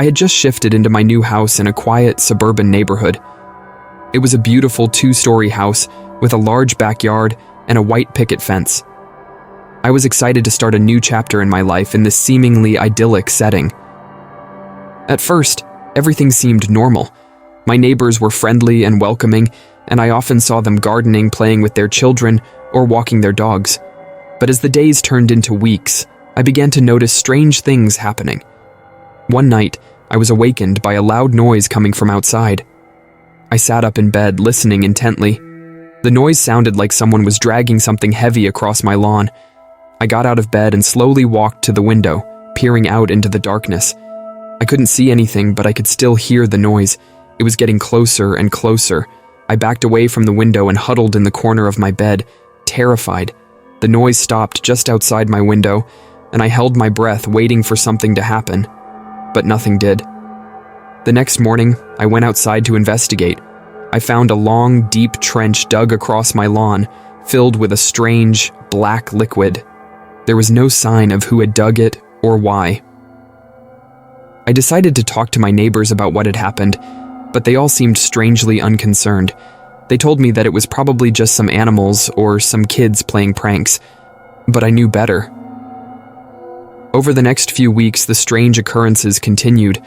I had just shifted into my new house in a quiet suburban neighborhood. It was a beautiful 2-story house with a large backyard and a white picket fence. I was excited to start a new chapter in my life in this seemingly idyllic setting. At first, everything seemed normal. My neighbors were friendly and welcoming, and I often saw them gardening, playing with their children, or walking their dogs. But as the days turned into weeks, I began to notice strange things happening. One night, I was awakened by a loud noise coming from outside. I sat up in bed, listening intently. The noise sounded like someone was dragging something heavy across my lawn. I got out of bed and slowly walked to the window, peering out into the darkness. I couldn't see anything, but I could still hear the noise. It was getting closer and closer. I backed away from the window and huddled in the corner of my bed, terrified. The noise stopped just outside my window, and I held my breath, waiting for something to happen. But nothing did. The next morning, I went outside to investigate. I found a long, deep trench dug across my lawn, filled with a strange, black liquid. There was no sign of who had dug it or why. I decided to talk to my neighbors about what had happened, but they all seemed strangely unconcerned. They told me that it was probably just some animals or some kids playing pranks, but I knew better. Over the next few weeks, the strange occurrences continued.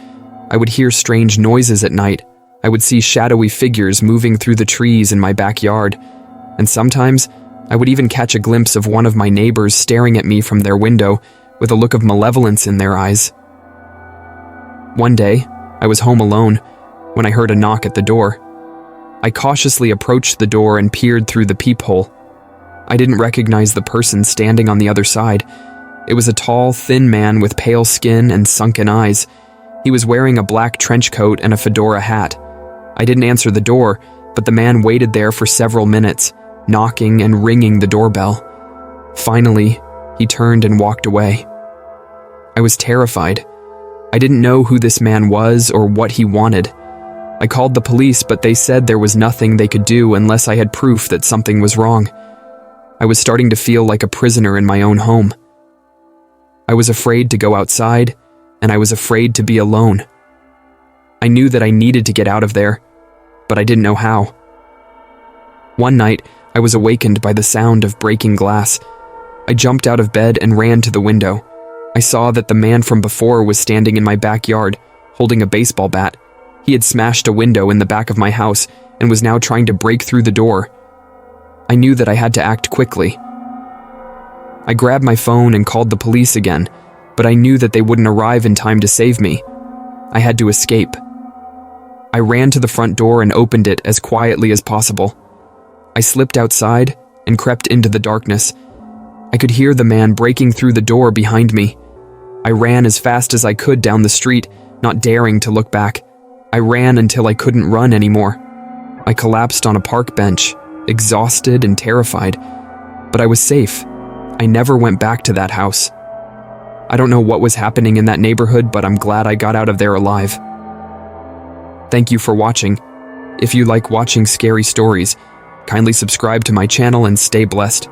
I would hear strange noises at night. I would see shadowy figures moving through the trees in my backyard, and sometimes I would even catch a glimpse of one of my neighbors staring at me from their window with a look of malevolence in their eyes. One day, I was home alone when I heard a knock at the door. I cautiously approached the door and peered through the peephole. I didn't recognize the person standing on the other side. It was a tall, thin man with pale skin and sunken eyes. He was wearing a black trench coat and a fedora hat. I didn't answer the door, but the man waited there for several minutes, knocking and ringing the doorbell. Finally, he turned and walked away. I was terrified. I didn't know who this man was or what he wanted. I called the police, but they said there was nothing they could do unless I had proof that something was wrong. I was starting to feel like a prisoner in my own home. I was afraid to go outside, and I was afraid to be alone. I knew that I needed to get out of there, but I didn't know how. One night, I was awakened by the sound of breaking glass. I jumped out of bed and ran to the window. I saw that the man from before was standing in my backyard, holding a baseball bat. He had smashed a window in the back of my house and was now trying to break through the door. I knew that I had to act quickly. I grabbed my phone and called the police again, but I knew that they wouldn't arrive in time to save me. I had to escape. I ran to the front door and opened it as quietly as possible. I slipped outside and crept into the darkness. I could hear the man breaking through the door behind me. I ran as fast as I could down the street, not daring to look back. I ran until I couldn't run anymore. I collapsed on a park bench, exhausted and terrified, but I was safe. I never went back to that house. I don't know what was happening in that neighborhood, but I'm glad I got out of there alive. Thank you for watching. If you like watching scary stories, kindly subscribe to my channel and stay blessed.